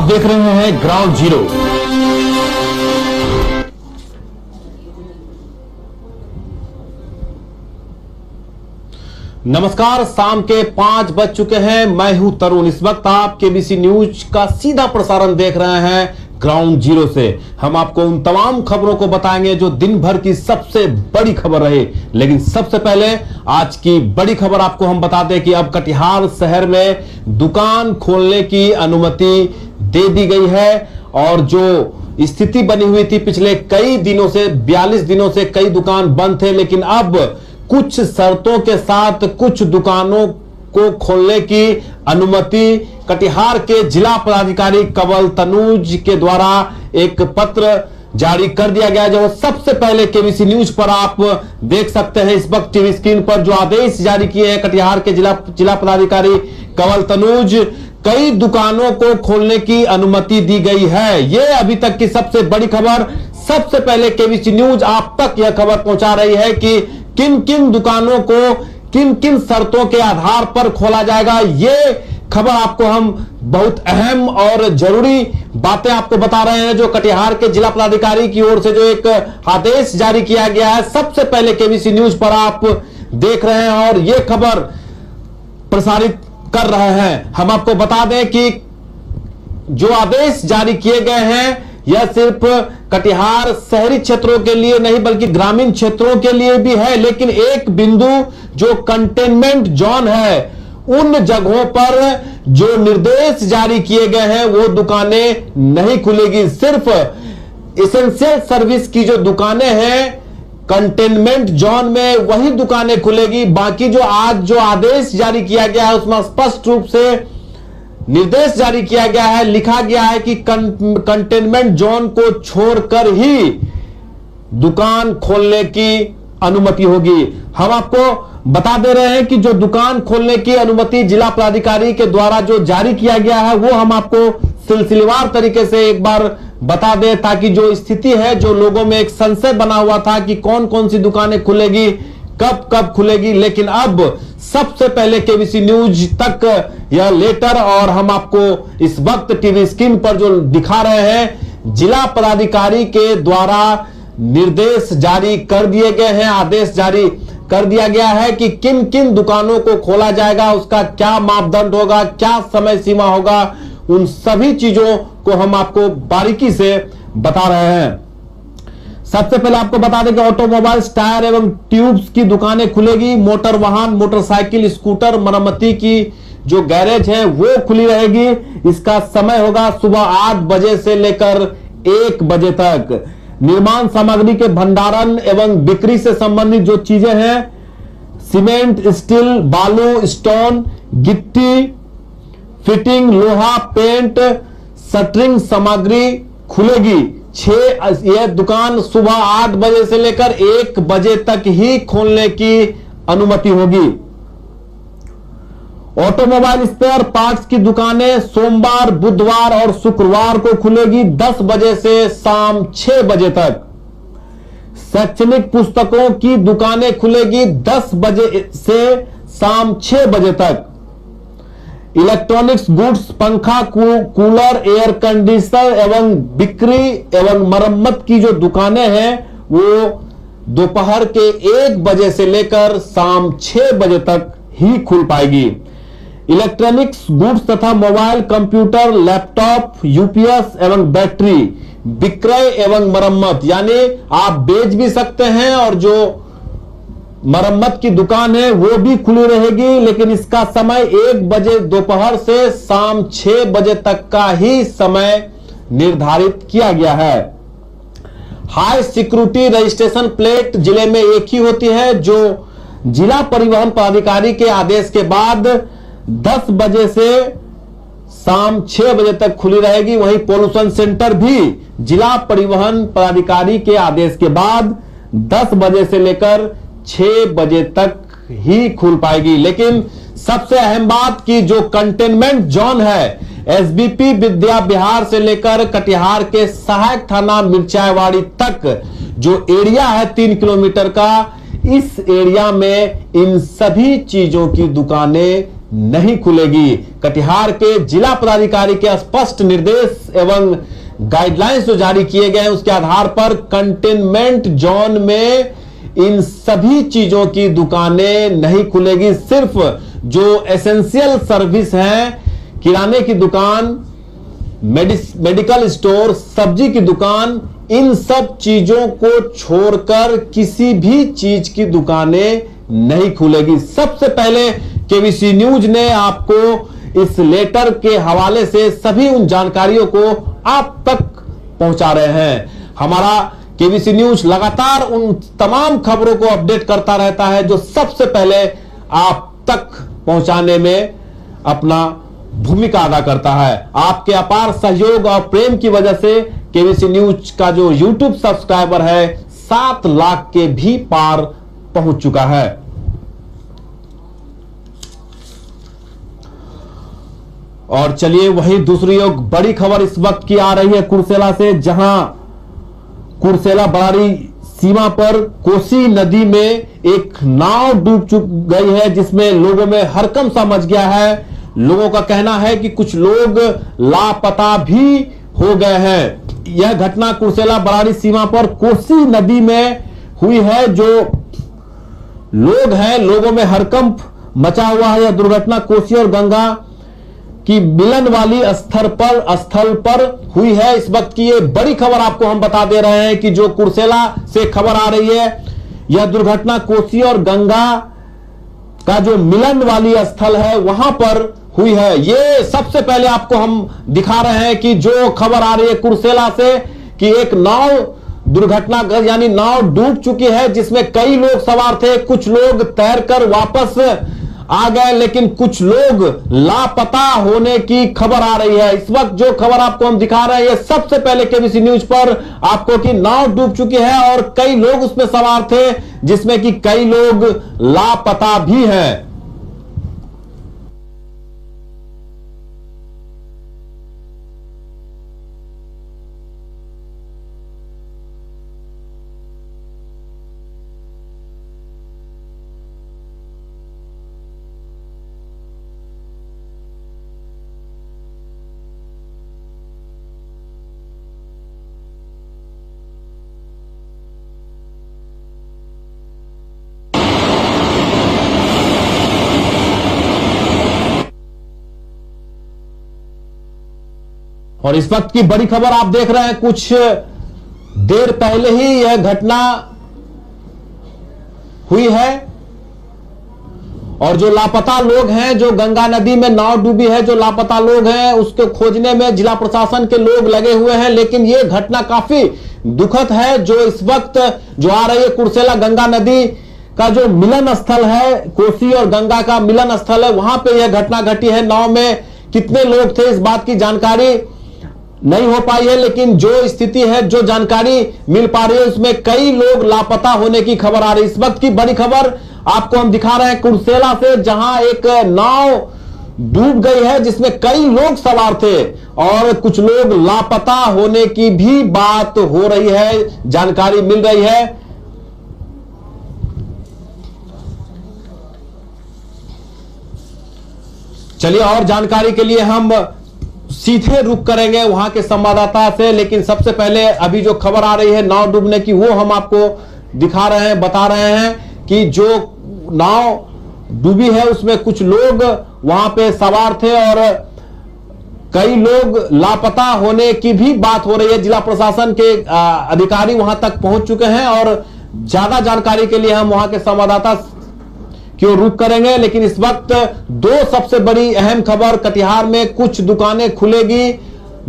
आप देख रहे हैं ग्राउंड जीरो। नमस्कार, शाम के 5 बज चुके हैं। मैं हूं तरुण। इस वक्त आप केबीसी न्यूज का सीधा प्रसारण देख रहे हैं ग्राउंड जीरो से। हम आपको उन तमाम खबरों को बताएंगे जो दिन भर की सबसे बड़ी खबर रही। लेकिन सबसे पहले आज की बड़ी खबर आपको हम बता दें कि अब कटिहार शहर में दुकान खोलने की अनुमति दे दी गई है। और जो स्थिति बनी हुई थी पिछले कई दिनों से, 42 दिनों से कई दुकान बंद थे, लेकिन अब कुछ शर्तों के साथ कुछ दुकानों को खोलने की अनुमति कटिहार के जिला पदाधिकारी कंवल तनुज के द्वारा एक पत्र जारी कर दिया गया, जो सबसे पहले केबीसी न्यूज पर आप देख सकते हैं। इस वक्त टीवी स्क्रीन पर जो आदेश जारी किए हैं कटिहार के जिला पदाधिकारी कंवल तनुज, कई दुकानों को खोलने की अनुमति दी गई है। यह अभी तक की सबसे बड़ी खबर। सबसे पहले केबीसी न्यूज आप तक यह खबर पहुंचा रही है कि किन किन दुकानों को किन किन शर्तों के आधार पर खोला जाएगा। ये खबर आपको हम बहुत अहम और जरूरी बातें आपको बता रहे हैं, जो कटिहार के जिला पदाधिकारी की ओर से जो एक आदेश जारी किया गया है, सबसे पहले केबीसी न्यूज पर आप देख रहे हैं और ये खबर प्रसारित कर रहे हैं। हम आपको बता दें कि जो आदेश जारी किए गए हैं यह सिर्फ कटिहार शहरी क्षेत्रों के लिए नहीं बल्कि ग्रामीण क्षेत्रों के लिए भी है। लेकिन एक बिंदु जो कंटेनमेंट जोन है, उन जगहों पर जो निर्देश जारी किए गए हैं वो दुकानें नहीं खुलेगी। सिर्फ एसेंशियल सर्विस की जो दुकानें हैं कंटेनमेंट जोन में वही दुकानें खुलेगी। बाकी जो आज जो आदेश जारी किया गया है उसमें स्पष्ट रूप से निर्देश जारी किया गया है, लिखा गया है कि कंटेनमेंट जोन को छोड़कर ही दुकान खोलने की अनुमति होगी। हम आपको बता दे रहे हैं कि जो दुकान खोलने की अनुमति जिला पदाधिकारी के द्वारा जो जारी किया गया है वो हम आपको सिलसिलेवार तरीके से एक बार बता दें, ताकि जो स्थिति है, जो लोगों में एक संशय बना हुआ था कि कौन कौन सी दुकानें खुलेगी, कब कब खुलेगी। लेकिन अब सबसे पहले केबीसी न्यूज तक यह लेटर और हम आपको इस वक्त टीवी स्क्रीन पर जो दिखा रहे हैं, जिला पदाधिकारी के द्वारा निर्देश जारी कर दिए गए हैं, आदेश जारी कर दिया गया है कि किन किन दुकानों को खोला जाएगा, उसका क्या मापदंड होगा, क्या समय सीमा होगा, उन सभी चीजों को हम आपको बारीकी से बता रहे हैं। सबसे पहले आपको बता दें कि ऑटोमोबाइल्स, टायर एवं ट्यूब्स की दुकानें खुलेगी। मोटर वाहन, मोटरसाइकिल, स्कूटर मरम्मती की जो गैरेज है वो खुली रहेगी। इसका समय होगा सुबह 8 बजे से लेकर 1 बजे तक। निर्माण सामग्री के भंडारण एवं बिक्री से संबंधित जो चीजें हैं, सीमेंट, स्टील, बालू, स्टोन, गिट्टी, फिटिंग, लोहा, पेंट, शटरिंग सामग्री खुलेगी। यह दुकान सुबह 8 बजे से लेकर 1 बजे तक ही खोलने की अनुमति होगी। ऑटोमोबाइल स्पेयर पार्ट्स की दुकानें सोमवार, बुधवार और शुक्रवार को खुलेगी 10 बजे से शाम 6 बजे तक। शैक्षणिक पुस्तकों की दुकानें खुलेगी 10 बजे से शाम 6 बजे तक। इलेक्ट्रॉनिक्स गुड्स, पंखा, कूलर, एयर कंडीशनर एवं बिक्री एवं मरम्मत की जो दुकानें हैं वो दोपहर के 1 बजे से लेकर शाम 6 बजे तक ही खुल पाएगी। इलेक्ट्रॉनिक्स गुड्स तथा मोबाइल, कंप्यूटर, लैपटॉप, यूपीएस एवं बैटरी विक्रय एवं मरम्मत, यानी आप बेच भी सकते हैं और जो मरम्मत की दुकान है वो भी खुली रहेगी। लेकिन इसका समय 1 बजे दोपहर से शाम 6 बजे तक का ही समय निर्धारित किया गया है। हाई सिक्योरिटी रजिस्ट्रेशन प्लेट जिले में एक ही होती है, जो जिला परिवहन पदाधिकारी के आदेश के बाद 10 बजे से शाम 6 बजे तक खुली रहेगी। वहीं पोल्यूशन सेंटर भी जिला परिवहन पदाधिकारी के आदेश के बाद 10 बजे से लेकर 6 बजे तक ही खुल पाएगी। लेकिन सबसे अहम बात की जो कंटेनमेंट जोन है, एसबीपी विद्या विहार से लेकर कटिहार के सहायक थाना मिर्चाईवाड़ी तक जो एरिया है 3 किलोमीटर का, इस एरिया में इन सभी चीजों की दुकानें नहीं खुलेगी। कटिहार के जिला पदाधिकारी के स्पष्ट निर्देश एवं गाइडलाइंस जो जारी किए गए हैं उसके आधार पर कंटेनमेंट जोन में इन सभी चीजों की दुकानें नहीं खुलेगी। सिर्फ जो एसेंशियल सर्विस है, किराने की दुकान, मेडिकल स्टोर, सब्जी की दुकान, इन सब चीजों को छोड़कर किसी भी चीज की दुकानें नहीं खुलेगी। सबसे पहले केबीसी न्यूज ने आपको इस लेटर के हवाले से सभी उन जानकारियों को आप तक पहुंचा रहे हैं। हमारा केबीसी न्यूज लगातार उन तमाम खबरों को अपडेट करता रहता है जो सबसे पहले आप तक पहुंचाने में अपना भूमिका अदा करता है। आपके अपार सहयोग और प्रेम की वजह से केबीसी न्यूज का जो यूट्यूब सब्सक्राइबर है 7 लाख के भी पार पहुंच चुका है। और चलिए वही दूसरी एक बड़ी खबर इस वक्त की आ रही है कुर्सेला से, जहां कुर्सेला बरारी सीमा पर कोसी नदी में एक नाव डूब गई है, जिसमें लोगों में हड़कंप सा मच गया है। लोगों का कहना है कि कुछ लोग लापता भी हो गए हैं। यह घटना कुर्सेला बरारी सीमा पर कोसी नदी में हुई है। जो लोग हैं, लोगों में हड़कंप मचा हुआ है। यह दुर्घटना कोसी और गंगा की मिलन वाली स्थल पर हुई है। इस वक्त की ये बड़ी खबर आपको हम बता दे रहे हैं कि जो कुर्सेला से खबर आ रही है, यह दुर्घटना कोसी और गंगा का जो मिलन वाली स्थल है वहां पर हुई है। ये सबसे पहले आपको हम दिखा रहे हैं कि जो खबर आ रही है कुर्सेला से कि एक नाव दुर्घटनाग्रस्त यानी नाव डूब चुकी है, जिसमें कई लोग सवार थे। कुछ लोग तैरकर वापस आ गए, लेकिन कुछ लोग लापता होने की खबर आ रही है। इस वक्त जो खबर आपको हम दिखा रहे हैं ये सबसे पहले केबीसी न्यूज पर आपको कि नाव डूब चुकी है और कई लोग उसमें सवार थे, जिसमें कि कई लोग लापता भी हैं। और इस वक्त की बड़ी खबर आप देख रहे हैं, कुछ देर पहले ही यह घटना हुई है और जो लापता लोग हैं, जो गंगा नदी में नाव डूबी है, जो लापता लोग हैं उसको खोजने में जिला प्रशासन के लोग लगे हुए हैं। लेकिन यह घटना काफी दुखद है जो इस वक्त जो आ रही है कुर्सेला गंगा नदी का जो मिलन स्थल है, कोसी और गंगा का मिलन स्थल है, वहां पे यह घटना घटी है। नाव में कितने लोग थे इस बात की जानकारी नहीं हो पाई है, लेकिन जो स्थिति है, जो जानकारी मिल पा रही है उसमें कई लोग लापता होने की खबर आ रही है। इस वक्त की बड़ी खबर आपको हम दिखा रहे हैं कुर्सेला से, जहां एक नाव डूब गई है जिसमें कई लोग सवार थे और कुछ लोग लापता होने की भी बात हो रही है, जानकारी मिल रही है। चलिए और जानकारी के लिए हम सीधे रुक करेंगे वहां के संवाददाता से, लेकिन सबसे पहले अभी जो खबर आ रही है नाव डूबने की वो हम आपको दिखा रहे हैं, बता रहे हैं कि जो नाव डूबी है उसमें कुछ लोग वहां पे सवार थे और कई लोग लापता होने की भी बात हो रही है। जिला प्रशासन के अधिकारी वहां तक पहुंच चुके हैं और ज्यादा जानकारी के लिए हम वहां के संवाददाता क्यों रुक करेंगे। लेकिन इस वक्त दो सबसे बड़ी अहम खबर, कटिहार में कुछ दुकानें खुलेगी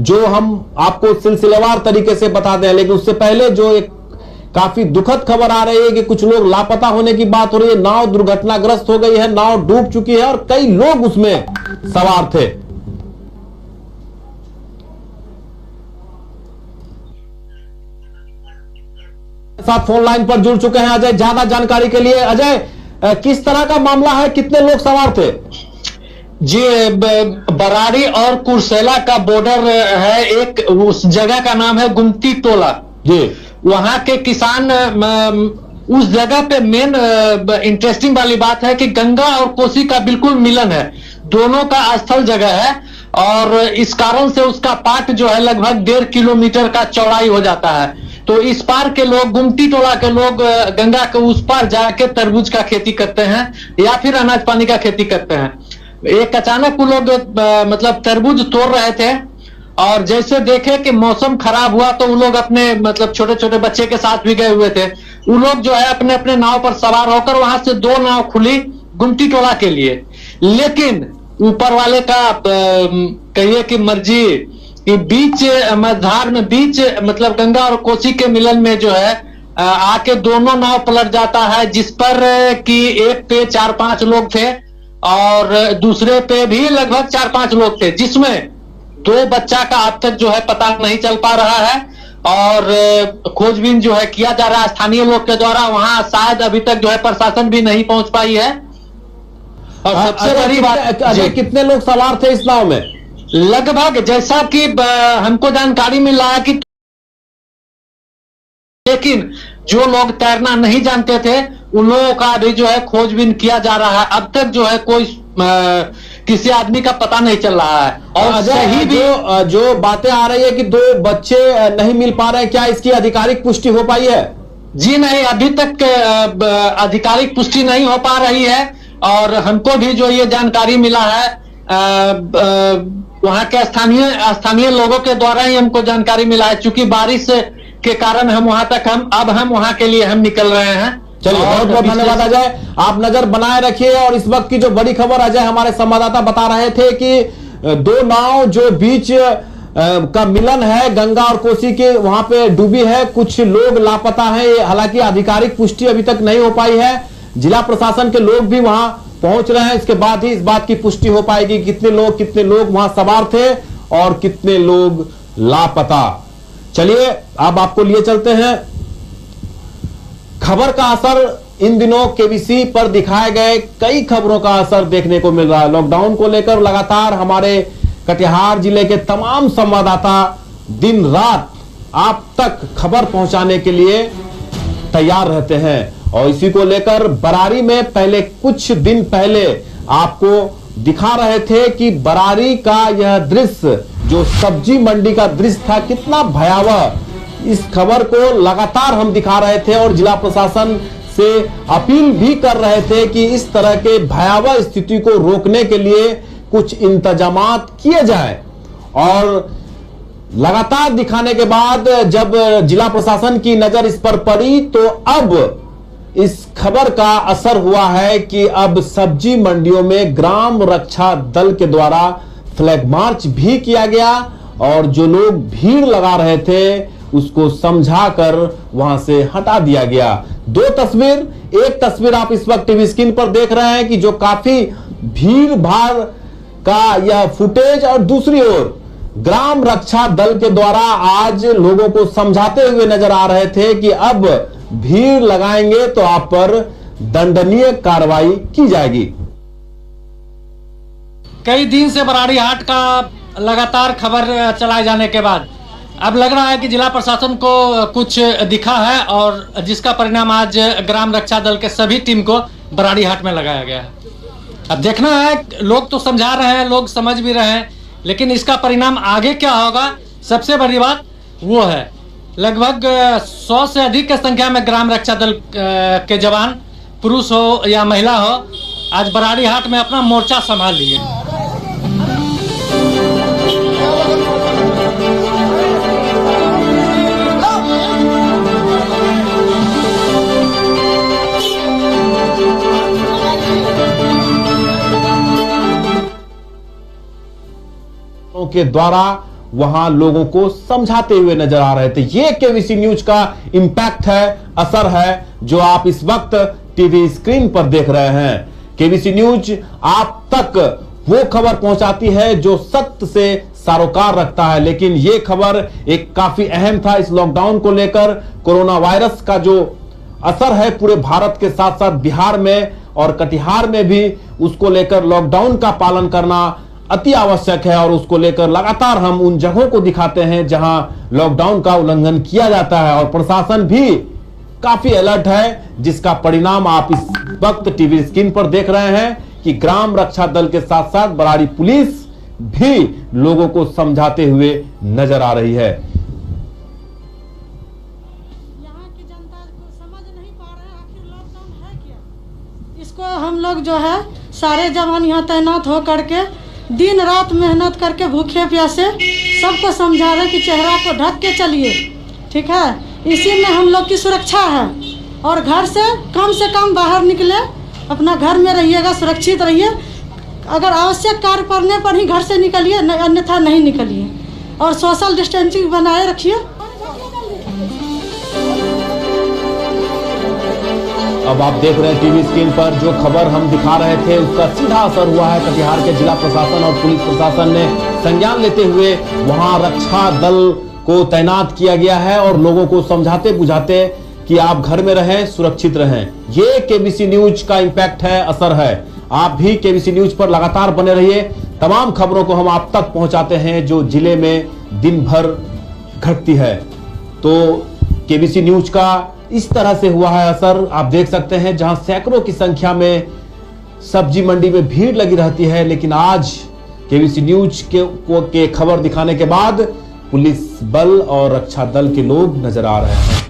जो हम आपको सिलसिलेवार तरीके से बता दें, लेकिन उससे पहले जो एक काफी दुखद खबर आ रही है कि कुछ लोग लापता होने की बात हो रही है। नाव दुर्घटनाग्रस्त हो गई है, नाव डूब चुकी है और कई लोग उसमें सवार थे। साथ फोन लाइन पर जुड़ चुके हैं अजय, ज्यादा जानकारी के लिए। अजय, किस तरह का मामला है, कितने लोग सवार थे? जी, बरारी और कुर्सेला का बॉर्डर है, एक उस जगह का नाम है गुमती टोला जी। वहां के किसान उस जगह पे मेन इंटरेस्टिंग वाली बात है कि गंगा और कोसी का बिल्कुल मिलन है। दोनों का स्थल जगह है और इस कारण से उसका पाट जो है लगभग 1.5 किलोमीटर का चौड़ाई हो जाता है। तो इस पार के लोग, गुमती टोला के लोग गंगा के उस पार जाके तरबूज का खेती करते हैं या फिर अनाज पानी का खेती करते हैं। एक अचानक वो लोग मतलब तरबूज तोड़ रहे थे और जैसे देखे कि मौसम खराब हुआ तो वो लोग अपने मतलब छोटे छोटे बच्चे के साथ भी गए हुए थे। वो लोग जो है अपने अपने नाव पर सवार होकर वहां से 2 नाव खुली गुमती टोला के लिए, लेकिन ऊपर वाले का कहिए कि मर्जी कि बीच मझधार में बीच मतलब गंगा और कोसी के मिलन में जो है आके दोनों नाव पलट जाता है, जिस पर कि एक पे 4-5 लोग थे और दूसरे पे भी लगभग 4-5 लोग थे, जिसमें 2 बच्चा का अब तक जो है पता नहीं चल पा रहा है और खोजबीन जो है किया जा रहा है स्थानीय लोग के द्वारा। वहां शायद अभी तक जो है प्रशासन भी नहीं पहुंच पाई है। और सबसे बड़ी बात, कितने लोग सवार थे इस नाव में? लगभग जैसा कि हमको जानकारी मिला है कि, लेकिन जो लोग तैरना नहीं जानते थे उन लोगों का भी जो है खोजबीन किया जा रहा है। अब तक जो है कोई किसी आदमी का पता नहीं चल रहा है। और सही भी जो बातें आ रही है कि 2 बच्चे नहीं मिल पा रहे हैं, क्या इसकी आधिकारिक पुष्टि हो पाई है? जी नहीं, अभी तक आधिकारिक पुष्टि नहीं हो पा रही है और हमको भी जो ये जानकारी मिला है वहां के स्थानीय लोगों के द्वारा ही हमको जानकारी मिला है। चूंकि बारिश के कारण हम वहां के लिए हम निकल रहे हैं। चलिए, बहुत बहुत धन्यवाद अजय, आप नजर बनाए रखिए। और इस वक्त की जो बड़ी खबर अजय हमारे संवाददाता बता रहे थे कि 2 नाव जो बीच का मिलन है गंगा और कोसी के, वहां पे डूबी है, कुछ लोग लापता है। हालांकि आधिकारिक पुष्टि अभी तक नहीं हो पाई है, जिला प्रशासन के लोग भी वहां पहुंच रहे हैं। इसके बाद ही इस बात की पुष्टि हो पाएगी कितने लोग वहां सवार थे और कितने लोग लापता। चलिए अब आपको लिए चलते हैं। खबर का असर इन दिनों केबीसी पर दिखाए गए कई खबरों का असर देखने को मिल रहा है। लॉकडाउन को लेकर लगातार हमारे कटिहार जिले के तमाम संवाददाता दिन रात आप तक खबर पहुंचाने के लिए तैयार रहते हैं और इसी को लेकर बरारी में पहले कुछ दिन पहले आपको दिखा रहे थे कि बरारी का यह दृश्य जो सब्जी मंडी का दृश्य था कितना भयावह, इस खबर को लगातार हम दिखा रहे थे और जिला प्रशासन से अपील भी कर रहे थे कि इस तरह के भयावह स्थिति को रोकने के लिए कुछ इंतजामात किए जाए। और लगातार दिखाने के बाद जब जिला प्रशासन की नजर इस पर पड़ी तो अब इस खबर का असर हुआ है कि अब सब्जी मंडियों में ग्राम रक्षा दल के द्वारा फ्लैग मार्च भी किया गया और जो लोग भीड़ लगा रहे थे उसको समझाकर वहां से हटा दिया गया। 2 तस्वीर, एक तस्वीर आप इस वक्त टीवी स्क्रीन पर देख रहे हैं कि जो काफी भीड़ भाड़ का यह फुटेज, और दूसरी ओर ग्राम रक्षा दल के द्वारा आज लोगों को समझाते हुए नजर आ रहे थे कि अब भीड़ लगाएंगे तो आप पर दंडनीय कार्रवाई की जाएगी। कई दिन से बराड़ी हाट का लगातार खबर चलाए जाने के बाद अब लग रहा है कि जिला प्रशासन को कुछ दिखा है और जिसका परिणाम आज ग्राम रक्षा दल के सभी टीम को बराड़ी हाट में लगाया गया है। अब देखना है, लोग तो समझा रहे हैं, लोग समझ भी रहे हैं, लेकिन इसका परिणाम आगे क्या होगा, सबसे बड़ी बात वो है। लगभग 100 से अधिक की संख्या में ग्राम रक्षा दल के जवान, पुरुष हो या महिला हो, आज बराड़ी हाट में अपना मोर्चा संभाल लिए। के द्वारा वहां लोगों को समझाते हुए नजर आ रहे थे। ये केबीसी न्यूज का इंपैक्ट है, असर है, जो आप इस वक्त टीवी स्क्रीन पर देख रहे हैं। केबीसी न्यूज आप तक वो खबर पहुंचाती है जो सत्य से सरोकार रखता है, लेकिन ये खबर एक काफी अहम था इस लॉकडाउन को लेकर। कोरोना वायरस का जो असर है पूरे भारत के साथ साथ बिहार में और कटिहार में भी, उसको लेकर लॉकडाउन का पालन करना अति आवश्यक है और उसको लेकर लगातार हम उन जगहों को दिखाते हैं जहां लॉकडाउन का उल्लंघन किया जाता है और प्रशासन भी काफी अलर्ट है, जिसका परिणाम आप इस वक्त टीवी स्क्रीन पर देख रहे हैं कि ग्राम रक्षा दल के साथ साथ बराड़ी पुलिस भी लोगों को समझाते हुए नजर आ रही है। यहाँ की जनता को समझ नहीं पा रहे आखिर लॉकडाउन है क्या। इसको हम लोग जो है सारे जवान यहाँ तैनात हो करके दिन रात मेहनत करके भूखे प्यासे सबको समझा रहे कि चेहरा को ढक के चलिए, ठीक है। इसी में हम लोग की सुरक्षा है और घर से कम बाहर निकले, अपना घर में रहिएगा, सुरक्षित रहिए। अगर आवश्यक कार्य पड़ने पर ही घर से निकलिए, अन्यथा नहीं निकलिए और सोशल डिस्टेंसिंग बनाए रखिए। अब आप देख रहे हैं टीवी स्क्रीन पर जो खबर हम दिखा रहे थे उसका सीधा असर हुआ है। कटिहार के जिला प्रशासन और पुलिस प्रशासन ने संज्ञान लेते हुए वहां रक्षा दल को तैनात किया गया है और लोगों को समझाते बुझाते कि आप घर में रहें, सुरक्षित रहें। ये केबीसी न्यूज का इंपैक्ट है, असर है। आप भी केबीसी न्यूज पर लगातार बने रहिए। तमाम खबरों को हम आप तक पहुंचाते हैं जो जिले में दिन भर घटती है। तो केबीसी न्यूज का इस तरह से हुआ है असर। आप देख सकते हैं जहां सैकड़ों की संख्या में सब्जी मंडी में भीड़ लगी रहती है, लेकिन आज केबीसी न्यूज के खबर दिखाने के बाद पुलिस बल और रक्षा दल के लोग नजर आ रहे हैं।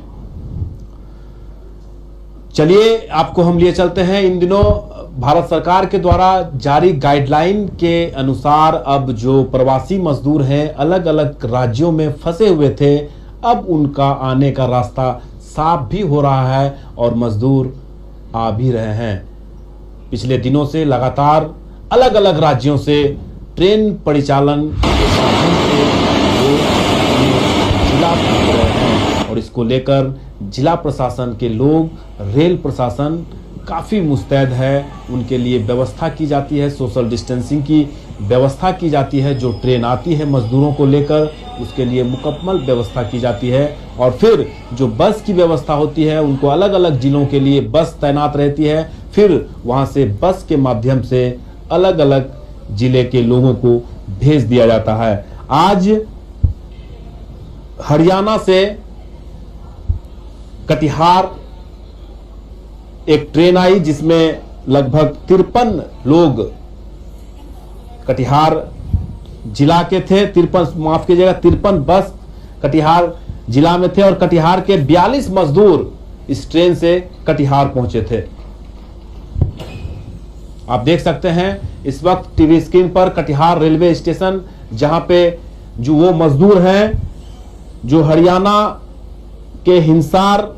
चलिए आपको हम लिए चलते हैं। इन दिनों भारत सरकार के द्वारा जारी गाइडलाइन के अनुसार अब जो प्रवासी मजदूर हैं अलग अलग राज्यों में फंसे हुए थे, अब उनका आने का रास्ता साफ भी हो रहा है और मजदूर आ भी रहे हैं। पिछले दिनों से लगातार अलग अलग राज्यों से ट्रेन परिचालन के माध्यम से जिला पहुंच रहे हैं और इसको लेकर जिला प्रशासन के लोग, रेल प्रशासन काफ़ी मुस्तैद है। उनके लिए व्यवस्था की जाती है, सोशल डिस्टेंसिंग की व्यवस्था की जाती है। जो ट्रेन आती है मजदूरों को लेकर उसके लिए मुकम्मल व्यवस्था की जाती है और फिर जो बस की व्यवस्था होती है उनको अलग अलग जिलों के लिए बस तैनात रहती है। फिर वहां से बस के माध्यम से अलग अलग जिले के लोगों को भेज दिया जाता है। आज हरियाणा से कटिहार एक ट्रेन आई जिसमें लगभग 53 लोग कटिहार जिला के थे। 53 बस कटिहार जिला में थे और कटिहार के 42 मजदूर इस ट्रेन से कटिहार पहुंचे थे। आप देख सकते हैं इस वक्त टीवी स्क्रीन पर कटिहार रेलवे स्टेशन, जहां पे जो वो मजदूर हैं जो हरियाणा के हिसार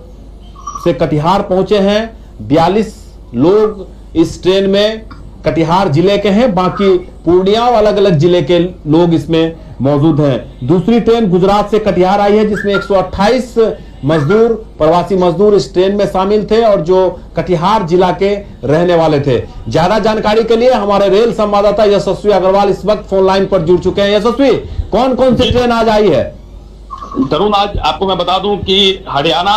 से कटिहार पहुंचे हैं। 42 लोग इस ट्रेन में कटिहार जिले के हैं, बाकी पूर्णिया और अलग अलग जिले के लोग इसमें मौजूद हैं। दूसरी ट्रेन गुजरात से कटिहार आई है जिसमें 128 मजदूर, प्रवासी मजदूर इस ट्रेन में शामिल थे और जो कटिहार जिला के रहने वाले थे। ज्यादा जानकारी के लिए हमारे रेल संवाददाता यशस्वी अग्रवाल इस वक्त फोन लाइन पर जुड़ चुके हैं। यशस्वी, कौन कौन सी ट्रेन आज आई है? तरुण, आज आपको मैं बता दूं कि हरियाणा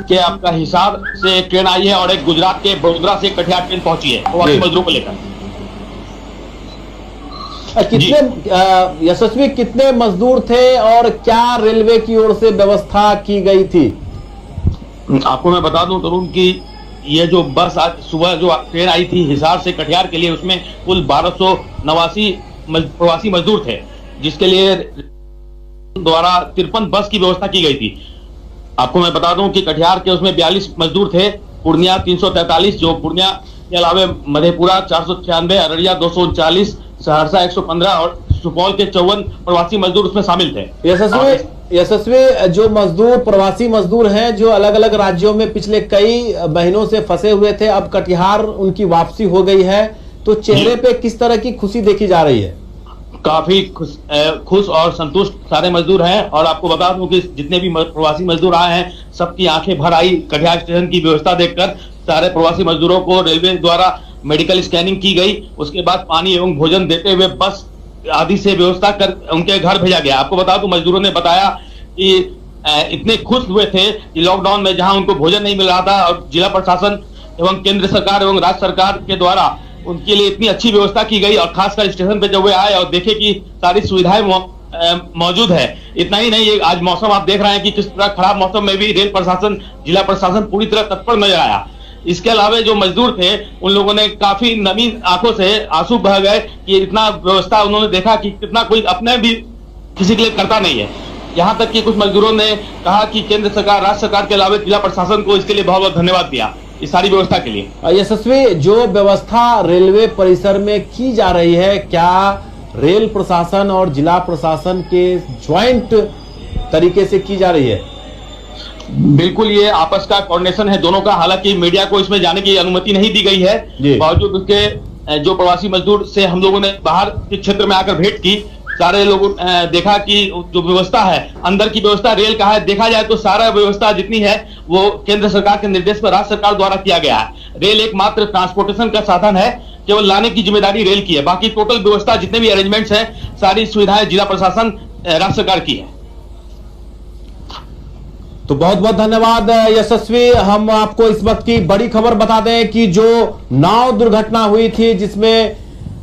के आपका हिसार से एक ट्रेन आई है और एक गुजरात के बड़ोदरा से कटिहार ट्रेन पहुंची है प्रवासी मजदूरों को लेकर। कितने यशस्वी, कितने मजदूर थे और क्या रेलवे की ओर से व्यवस्था की गई थी? आपको मैं बता दूं तरुण कि ये जो बस आज सुबह जो ट्रेन आई थी हिसार से कटिहार के लिए, उसमें कुल 1289 प्रवासी मजदूर थे, जिसके लिए द्वारा 53 बस की व्यवस्था की गई थी। आपको मैं बता दूं कि कटिहार के उसमें 42 मजदूर थे, पूर्णिया 343, जो पूर्णिया के अलावे मधेपुरा 496, अररिया 239, सहरसा 115 और सुपौल के 54 प्रवासी मजदूर उसमें शामिल थे। यशस्वी, जो मजदूर प्रवासी मजदूर हैं जो अलग अलग राज्यों में पिछले कई महीनों से फंसे हुए थे, अब कटिहार उनकी वापसी हो गई है, तो चेहरे पे किस तरह की खुशी देखी जा रही है? काफी खुश और संतुष्ट सारे मजदूर हैं और आपको बता दूं कि जितने भी प्रवासी मजदूर आए हैं सबकी आंखें भर आई कटिहार स्टेशन की व्यवस्था देखकर। सारे प्रवासी मजदूरों को रेलवे द्वारा मेडिकल स्कैनिंग की गई, उसके बाद पानी एवं भोजन देते हुए बस आदि से व्यवस्था कर उनके घर भेजा गया। आपको बता दूं मजदूरों ने बताया कि इतने खुश हुए थे कि लॉकडाउन में जहां उनको भोजन नहीं मिल रहा था और जिला प्रशासन एवं केंद्र सरकार एवं राज्य सरकार के द्वारा उनके लिए इतनी अच्छी व्यवस्था की गई और खासकर स्टेशन पे जब वे आए और देखे कि सारी सुविधाएं मौजूद है। इतना ही नहीं, ये आज मौसम आप देख रहे हैं कि किस तरह खराब मौसम में भी रेल प्रशासन, जिला प्रशासन पूरी तरह तत्पर नजर आया। इसके अलावा जो मजदूर थे उन लोगों ने काफी नमी आंखों से आंसू बह गए कि इतना व्यवस्था उन्होंने देखा कि कितना कोई अपने भी किसी के लिए करता नहीं है। यहाँ तक कि कुछ मजदूरों ने कहा कि केंद्र सरकार, राज्य सरकार के अलावा जिला प्रशासन को इसके लिए बहुत बहुत धन्यवाद दिया इस सारी व्यवस्था के लिए। यशस्वी, जो व्यवस्था रेलवे परिसर में की जा रही है, क्या रेल प्रशासन और जिला प्रशासन के ज्वाइंट तरीके से की जा रही है? बिल्कुल, ये आपस का कोऑर्डिनेशन है दोनों का। हालांकि मीडिया को इसमें जाने की अनुमति नहीं दी गई है, बावजूद उसके जो प्रवासी मजदूर से हम लोगों ने बाहर के क्षेत्र में आकर भेंट की, सारे लोगों देखा कि जो व्यवस्था है, अंदर की व्यवस्था रेल का है। देखा जाए तो सारा व्यवस्था जितनी है वो केंद्र सरकार के निर्देश पर राज्य सरकार द्वारा किया गया है। रेल एकमात्र ट्रांसपोर्टेशन का साधन है, केवल लाने की जिम्मेदारी रेल की है। बाकी टोटल व्यवस्था जितने भी अरेंजमेंट्स हैं, सारी सुविधाएं जिला प्रशासन, राज्य सरकार की है। तो बहुत बहुत धन्यवाद यशस्वी। हम आपको इस वक्त की बड़ी खबर बता दें कि जो नाव दुर्घटना हुई थी, जिसमें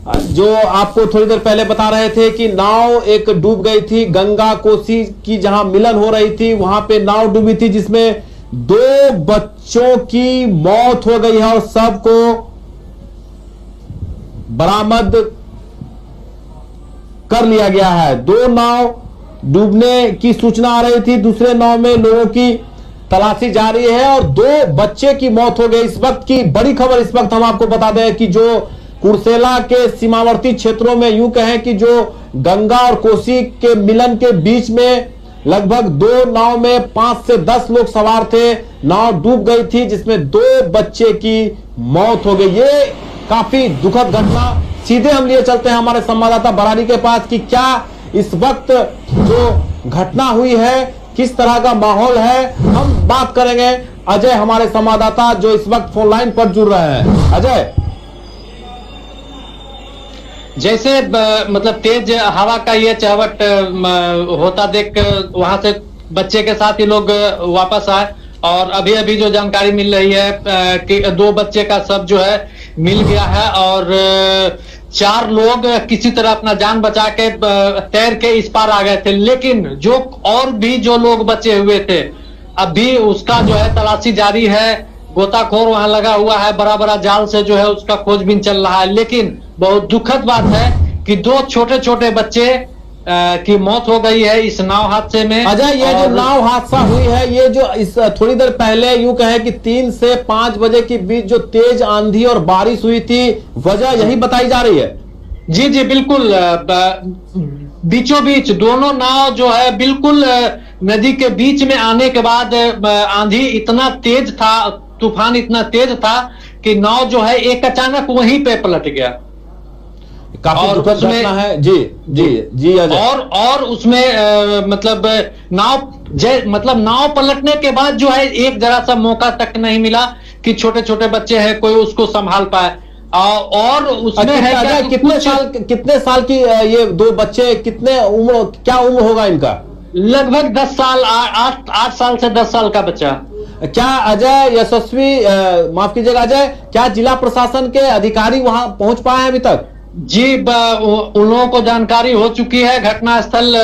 जो आपको थोड़ी देर पहले बता रहे थे कि नाव एक डूब गई थी, गंगा कोसी की जहां मिलन हो रही थी वहां पे नाव डूबी थी, जिसमें 2 बच्चों की मौत हो गई है और सबको बरामद कर लिया गया है। 2 नाव डूबने की सूचना आ रही थी, दूसरे नाव में लोगों की तलाशी जारी है और 2 बच्चे की मौत हो गई। इस वक्त की बड़ी खबर इस वक्त हम आपको बता दें कि जो कुर्सेला के सीमावर्ती क्षेत्रों में, यूं कहें कि जो गंगा और कोसी के मिलन के बीच में लगभग 2 नाव में 5 से 10 लोग सवार थे। नाव डूब गई थी जिसमें 2 बच्चे की मौत हो गई। ये काफी दुखद घटना। सीधे हम लिए चलते हैं हमारे संवाददाता बरारी के पास कि क्या इस वक्त जो घटना हुई है, किस तरह का माहौल है। हम बात करेंगे अजय, हमारे संवाददाता जो इस वक्त फोन लाइन पर जुड़ रहे हैं। अजय, जैसे मतलब तेज हवा का ये चहवट होता देख वहां से बच्चे के साथ ही लोग वापस आए और अभी अभी जो जानकारी मिल रही है कि 2 बच्चे का शव जो है मिल गया है और 4 लोग किसी तरह अपना जान बचा के तैर के इस पार आ गए थे। लेकिन जो और भी जो लोग बचे हुए थे, अभी उसका जो है तलाशी जारी है। गोताखोर वहां लगा हुआ है, बड़ा बड़ा जाल से जो है उसका खोजबीन चल रहा है। लेकिन बहुत दुखद बात है कि 2 छोटे छोटे बच्चे की मौत हो गई है इस नाव हादसे में। अजय, ये जो नाव हादसा हुई है, ये जो इस थोड़ी देर पहले यूं कहें कि 3 से 5 बजे के बीच जो तेज आंधी और बारिश हुई थी, वजह यही बताई जा रही है? जी जी बिल्कुल, बीचों बीच दोनों नाव जो है बिल्कुल नदी के बीच में आने के बाद आंधी इतना तेज था, तूफान इतना तेज था कि नाव जो है एक अचानक वहीं पे पलट गया। काफी दुखद घटना है। जी जी जी अजय। और उसमें मतलब नाव पलटने के बाद जो है एक जरा सा मौका तक नहीं मिला कि छोटे छोटे बच्चे हैं कोई उसको संभाल पाए। और उसमें है क्या, कितने साल की ये 2 बच्चे, कितने उम्र, क्या उम्र होगा इनका? लगभग 10 साल, 8 साल से 10 साल का बच्चा। क्या अजय, यशस्वी, माफ कीजिएगा अजय, क्या जिला प्रशासन के अधिकारी वहां पहुंच पाए हैं अभी तक? जी, उन लोगों को जानकारी हो चुकी है। घटनास्थल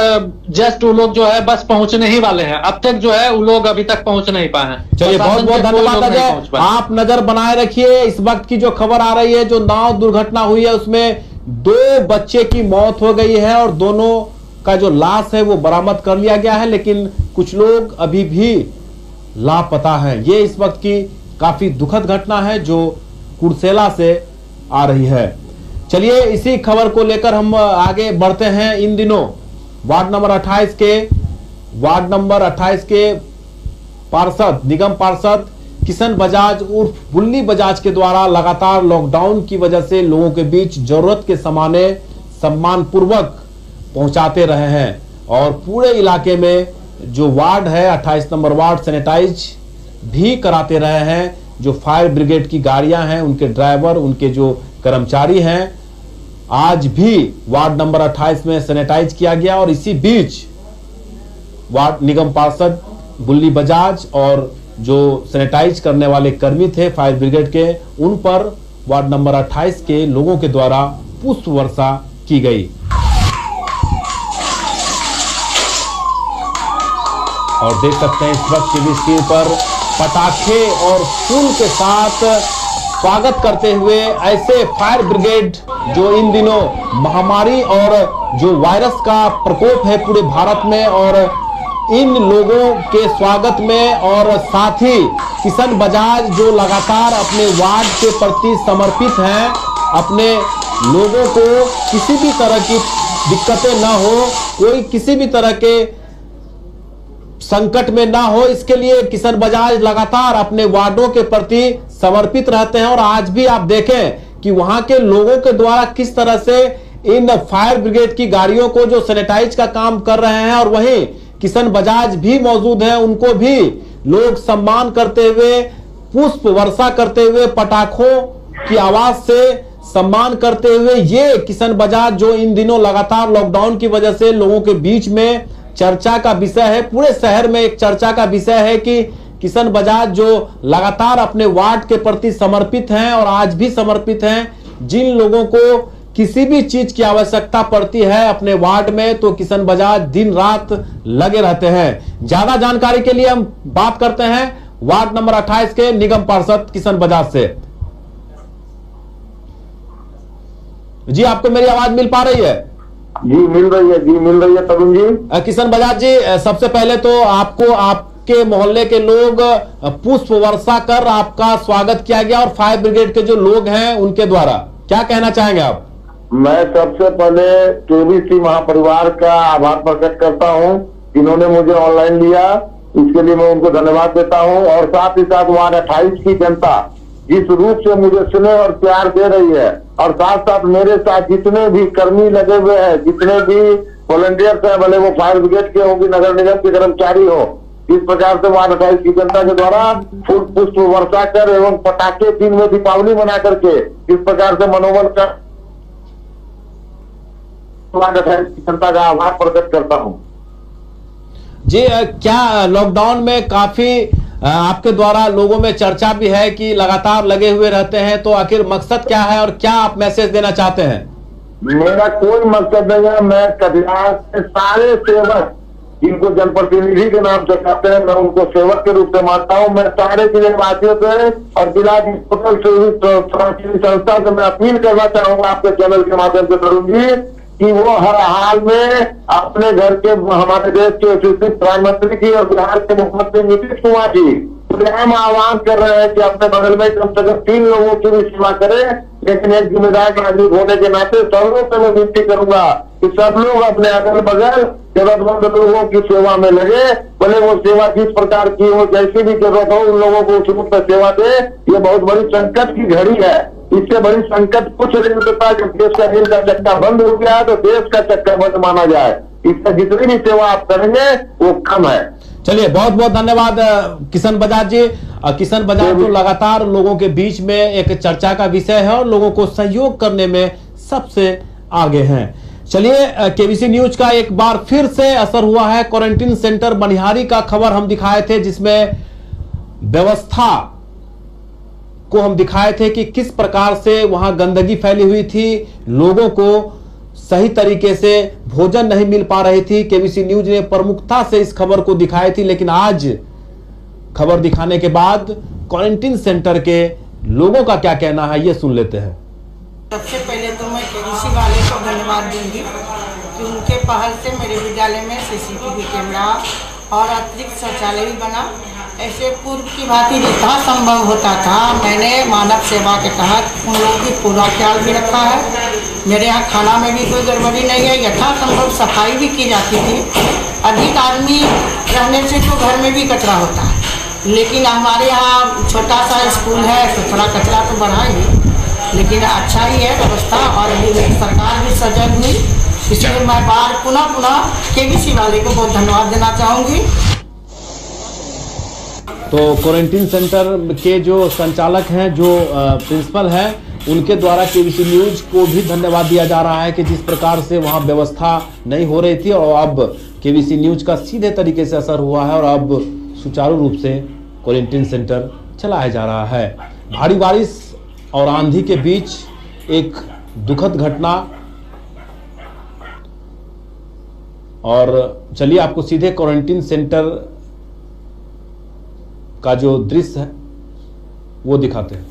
जस्ट वो लोग जो है बस पहुंचने ही वाले हैं। अब तक जो है वो लोग अभी तक पहुंच नहीं पाए हैं। चलिए, बहुत बहुत धन्यवाद अजय। आप नजर बनाए रखिए। इस वक्त की जो खबर आ रही है, जो नाव दुर्घटना हुई है उसमें 2 बच्चे की मौत हो गई है और दोनों का जो लाश है वो बरामद कर लिया गया है, लेकिन कुछ लोग अभी भी लापता है। ये इस वक्त की काफी दुखद घटना है जो कुर्सेला से आ रही है। चलिए, इसी खबर को लेकर हम आगे बढ़ते हैं। इन दिनों वार्ड नंबर 28 के पार्षद, निगम पार्षद किशन बजाज उर्फ बुल्ली बजाज के द्वारा लगातार लॉकडाउन की वजह से लोगों के बीच जरूरत के सामाने सम्मान पूर्वक पहुंचाते रहे हैं और पूरे इलाके में जो वार्ड है 28 नंबर वार्ड सैनिटाइज भी कराते रहे हैं। जो फायर ब्रिगेड की गाड़ियां हैं, उनके ड्राइवर, उनके जो कर्मचारी हैं, आज भी वार्ड नंबर 28 में सैनिटाइज किया गया। और इसी बीच वार्ड निगम पार्षद बुल्ली बजाज और जो सैनिटाइज करने वाले कर्मी थे फायर ब्रिगेड के, उन पर वार्ड नंबर 28 के लोगों के द्वारा पुष्प वर्षा की गई। और देख सकते हैं इस वक्त टीवी स्क्रीन पर पटाखे और फूल के साथ स्वागत करते हुए ऐसे फायर ब्रिगेड जो इन दिनों महामारी और जो वायरस का प्रकोप है पूरे भारत में, और इन लोगों के स्वागत में और साथ ही किशन बजाज जो लगातार अपने वार्ड के प्रति समर्पित हैं, अपने लोगों को किसी भी तरह की दिक्कतें ना हो, कोई किसी भी तरह के संकट में ना हो, इसके लिए किशन बजाज लगातार अपने वार्डों के प्रति समर्पित रहते हैं। और आज भी आप देखें कि वहां के लोगों के द्वारा किस तरह से इन फायर ब्रिगेड की गाड़ियों को जो सैनिटाइज का काम कर रहे हैं, और वहीं किशन बजाज भी मौजूद हैं, उनको भी लोग सम्मान करते हुए, पुष्प वर्षा करते हुए, पटाखों की आवाज से सम्मान करते हुए, ये किशन बजाज जो इन दिनों लगातार लॉकडाउन की वजह से लोगों के बीच में चर्चा का विषय है, पूरे शहर में एक चर्चा का विषय है कि किशन बजाज जो लगातार अपने वार्ड के प्रति समर्पित हैं और आज भी समर्पित हैं। जिन लोगों को किसी भी चीज की आवश्यकता पड़ती है अपने वार्ड में, तो किशन बजाज दिन रात लगे रहते हैं। ज्यादा जानकारी के लिए हम बात करते हैं वार्ड नंबर 28 के निगम पार्षद किशन बजाज से। जी, आपको मेरी आवाज मिल पा रही है? जी मिल रही है, जी मिल रही है तरुण जी। किशन बजाज जी, सबसे पहले तो आपको आपके मोहल्ले के लोग पुष्प वर्षा कर आपका स्वागत किया गया, और फायर ब्रिगेड के जो लोग हैं उनके द्वारा क्या कहना चाहेंगे आप? मैं सबसे पहले केबीसी महापरिवार का आभार प्रकट करता हूं, जिन्होंने मुझे ऑनलाइन लिया, इसके लिए मैं उनको धन्यवाद देता हूं। और साथ ही साथ वार्ड 28 की जनता जिस रूप से मुझे स्नेह और प्यार दे रही है, और साथ साथ मेरे साथ जितने भी कर्मी लगे हुए हैं, जितने भी वॉलंटियर्स हैं, भले वो फायर ब्रिगेड के होंगे, नगर निगम के कर्मचारी हो, इस प्रकार से वार्ड 28 की जनता के द्वारा फूल पुष्प वर्षा कर एवं पटाखे दिन में दीपावली मना करके इस प्रकार से मनोबल कर वार्ड 28 की जनता का आभार प्रकट करता हूँ। जी, क्या लॉकडाउन में काफी आपके द्वारा लोगों में चर्चा भी है कि लगातार लगे हुए रहते हैं, तो आखिर मकसद क्या है और क्या आप मैसेज देना चाहते हैं? मेरा कोई मकसद नहीं है। मैं कटिहार के सारे सेवक, जिनको जनप्रतिनिधि के नाम से कहते हैं, मैं उनको सेवक के रूप से मानता हूं। मैं सारे जिले वासियों से और जिला संस्था से मैं अपील करना चाहूंगा आपके चैनल के माध्यम से तरुण जी, कि वो हर हाल में अपने घर के, हमारे देश के यशस्वी प्रधानमंत्री की और बिहार के मुख्यमंत्री नीतीश कुमार जी हम आह्वान कर रहे हैं कि अपने बगल में कम से कम 3 लोगों की भी सेवा करें। लेकिन एक जिम्मेदार नागरिक होने के नाते सब लोग से मैं विनती करूंगा कि सब लोग अपने अगल बगल जरूरतमंद लोगों की सेवा में लगे, भले वो सेवा जिस प्रकार की हो, जैसी भी जरूरत हो, उन लोगों को उस रूप में सेवा दे। ये बहुत बड़ी संकट की घड़ी है, इससे बड़ी संकट कुछ नहीं होता। जब देश का रेल का चक्का बंद हो गया है तो देश का चक्का बंद माना जाए। इससे जितनी भी सेवा आप करेंगे वो कम है। चलिए, बहुत बहुत धन्यवाद किशन बजाज जी। किशन बजाज तो लगातार लोगों के बीच में एक चर्चा का विषय है और लोगों को सहयोग करने में सबसे आगे हैं। चलिए, केबीसी न्यूज का एक बार फिर से असर हुआ है। क्वारंटीन सेंटर मनिहारी का खबर हम दिखाए थे, जिसमें व्यवस्था को हम दिखाए थे कि किस प्रकार से वहां गंदगी फैली हुई थी, लोगों को सही तरीके से भोजन नहीं मिल पा रही थी। केबीसी न्यूज ने प्रमुखता से इस खबर को दिखाई थी, लेकिन आज खबर दिखाने के बाद क्वारंटीन सेंटर के लोगों का क्या कहना है, ये सुन लेते हैं। सबसे पहले तो मैं केबीसी वाले को धन्यवाद दूंगी कि उनके पहल से मेरे विद्यालय में सीसीटीवी कैमरा और अतिरिक्त शौचालय भी बना। ऐसे पूर्व की भांति जितना संभव होता था, मैंने मानव सेवा के तहत उन लोगों की पूरा ख्याल भी रखा है। मेरे यहाँ खाना में भी कोई गड़बड़ी नहीं है, यथासंभव सफाई भी की जाती थी। अधिक आदमी रहने से तो घर में भी कचरा होता है, लेकिन हमारे यहाँ छोटा सा स्कूल है तो थोड़ा कचरा तो बढ़ा ही, लेकिन अच्छा ही है व्यवस्था। और सरकार भी सजग हुई, इसलिए मैं बार पुनः केबीसी वाले को बहुत धन्यवाद देना चाहूँगी। तो क्वारंटीन सेंटर के जो संचालक हैं, जो प्रिंसिपल हैं, उनके द्वारा केबीसी न्यूज को भी धन्यवाद दिया जा रहा है कि जिस प्रकार से वहां व्यवस्था नहीं हो रही थी और अब केबीसी न्यूज का सीधे तरीके से असर हुआ है और अब सुचारू रूप से क्वारंटीन सेंटर चलाया जा रहा है। भारी बारिश और आंधी के बीच एक दुखद घटना, और चलिए आपको सीधे क्वारंटीन सेंटर का जो दृश्य है वो दिखाते हैं।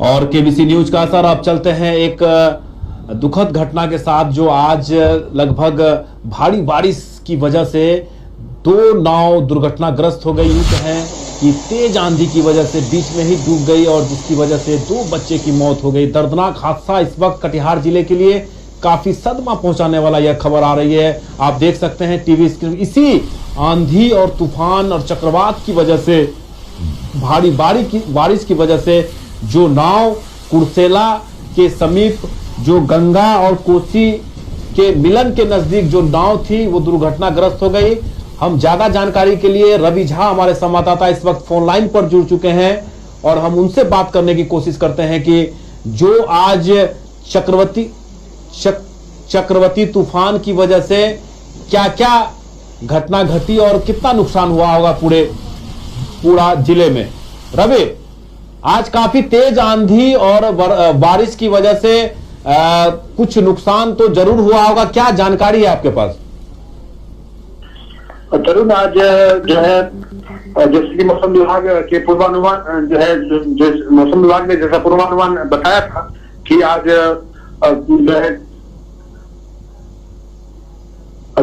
और केबीसी न्यूज का असर अब चलते हैं एक दुखद घटना के साथ, जो आज लगभग भारी बारिश की वजह से 2 नाव दुर्घटनाग्रस्त हो गई। यूं कहें कि तेज आंधी की वजह से बीच में ही डूब गई और जिसकी वजह से 2 बच्चे की मौत हो गई। दर्दनाक हादसा इस वक्त कटिहार जिले के लिए काफी सदमा पहुंचाने वाला यह खबर आ रही है। आप देख सकते हैं टीवी स्क्रीन, इसी आंधी और तूफान और चक्रवात की वजह से, भारी बारिश की वजह से जो नाव कुर्सेला के समीप, जो गंगा और कोसी के मिलन के नजदीक जो नाव थी वो दुर्घटनाग्रस्त हो गई। हम ज्यादा जानकारी के लिए रवि झा हमारे संवाददाता इस वक्त फोन लाइन पर जुड़ चुके हैं और हम उनसे बात करने की कोशिश करते हैं कि जो आज चक्रवती तूफान की वजह से क्या क्या घटना घटी और कितना नुकसान हुआ होगा पूरा जिले में। रवि, आज काफी तेज आंधी और बारिश की वजह से कुछ नुकसान तो जरूर हुआ होगा, क्या जानकारी है आपके पास? तरुण, आज जो है जैसे कि मौसम विभाग के पूर्वानुमान जो है, मौसम विभाग ने जैसा पूर्वानुमान बताया था कि आज जो है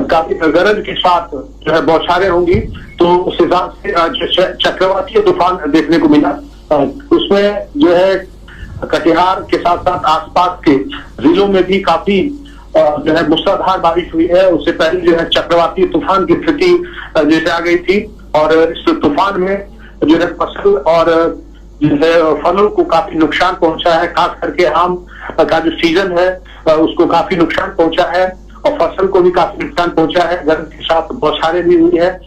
काफी गरज के साथ जो है बौछारें होंगी, तो उस हिसाब से आज चक्रवातीय तूफान देखने को मिला। उसमें जो है कटिहार के साथ साथ आसपास के जिलों में भी काफी जो है मूसलाधार बारिश हुई है। उससे पहले जो है चक्रवातीय तूफान की स्थिति जैसे आ गई थी और इस तूफान में जो है फसल और जो है फलों को काफी नुकसान पहुंचा है। खास करके आम का जो सीजन है उसको काफी नुकसान पहुंचा है और फसल को भी काफी नुकसान पहुंचा है। गरज के साथ बौछारें भी हुई है।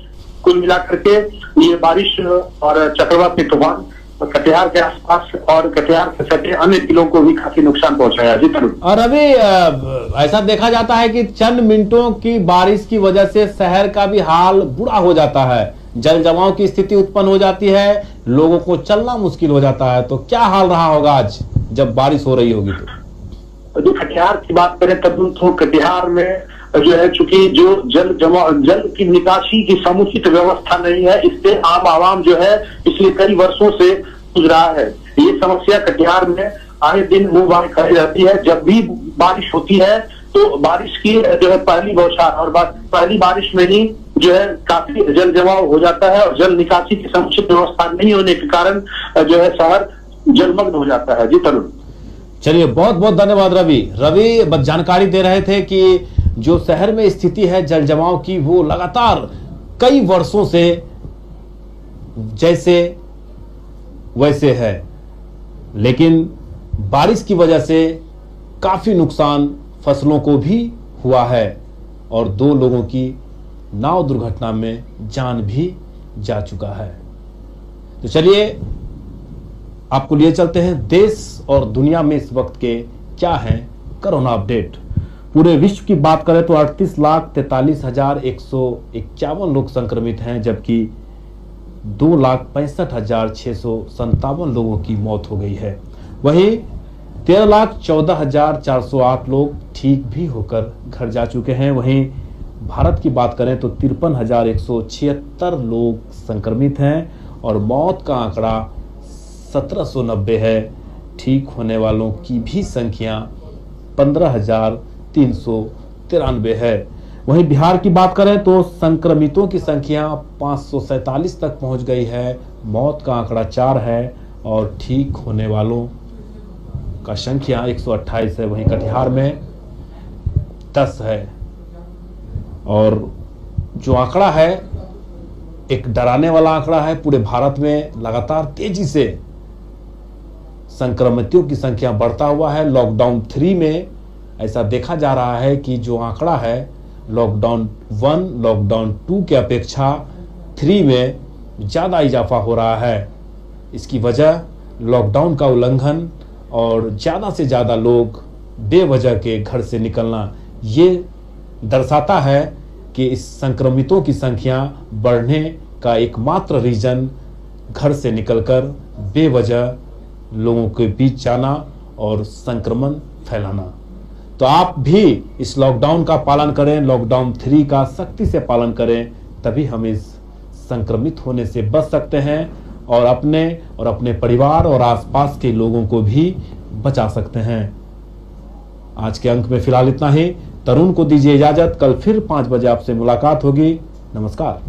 कुल मिलाकर के ये बारिश और चक्रवाती तूफान कटिहार के आसपास और कटिहार के सटे अन्य जिलों को भी काफी नुकसान पहुंचाया। जी तरुण, और अभी ऐसा देखा जाता है कि चंद मिनटों की बारिश की वजह से शहर का भी हाल बुरा हो जाता है, जल जमाव की स्थिति उत्पन्न हो जाती है, लोगों को चलना मुश्किल हो जाता है। तो क्या हाल रहा होगा आज जब बारिश हो रही होगी? तो कटिहार की बात करें तरुण, तो कटिहार में जो है चूंकि जो जल की निकासी की समुचित व्यवस्था नहीं है, इससे आम आवाम जो है पिछले कई वर्षों से गुजर रहा है। ये समस्या कटिहार में आए दिन मुंह बाहर खड़ी रहती है। जब भी बारिश होती है तो बारिश की जो है पहली बौछार और पहली बारिश में ही जो है काफी जल जमाव हो जाता है और जल निकासी की समुचित व्यवस्था नहीं होने के कारण जो है शहर जलमग्न हो जाता है। जी तरुण, चलिए बहुत बहुत धन्यवाद रवि बस जानकारी दे रहे थे कि जो शहर में स्थिति है जल जमाव की, वो लगातार कई वर्षों से जैसे वैसे है, लेकिन बारिश की वजह से काफी नुकसान फसलों को भी हुआ है और 2 लोगों की नाव दुर्घटना में जान भी जा चुका है। तो चलिए आपको लिए चलते हैं देश और दुनिया में इस वक्त के क्या हैं कोरोना अपडेट। पूरे विश्व की बात करें तो 38,43,151 लोग संक्रमित हैं, जबकि 2,65,657 लोगों की मौत हो गई है। वहीं 13,14,408 लोग ठीक भी होकर घर जा चुके हैं। वहीं भारत की बात करें तो 53,176 लोग संक्रमित हैं और मौत का आंकड़ा 1790 है। ठीक होने वालों की भी संख्या 15,393 है। वहीं बिहार की बात करें तो संक्रमितों की संख्या 547 तक पहुंच गई है। मौत का आंकड़ा 4 है और ठीक होने वालों का संख्या 128 है। वहीं कटिहार में 10 है और जो आंकड़ा है एक डराने वाला आंकड़ा है। पूरे भारत में लगातार तेजी से संक्रमितों की संख्या बढ़ता हुआ है। लॉकडाउन 3 में ऐसा देखा जा रहा है कि जो आंकड़ा है लॉकडाउन 1, लॉकडाउन 2 के अपेक्षा 3 में ज़्यादा इजाफा हो रहा है। इसकी वजह लॉकडाउन का उल्लंघन और ज़्यादा से ज़्यादा लोग बेवजह के घर से निकलना, ये दर्शाता है कि इस संक्रमितों की संख्या बढ़ने का एकमात्र रीज़न घर से निकलकर बेवजह लोगों के बीच जाना और संक्रमण फैलाना। तो आप भी इस लॉकडाउन का पालन करें, लॉकडाउन 3 का सख्ती से पालन करें, तभी हम इस संक्रमित होने से बच सकते हैं और अपने परिवार और आसपास के लोगों को भी बचा सकते हैं। आज के अंक में फिलहाल इतना ही। तरुण को दीजिए इजाजत। कल फिर 5 बजे आपसे मुलाकात होगी। नमस्कार।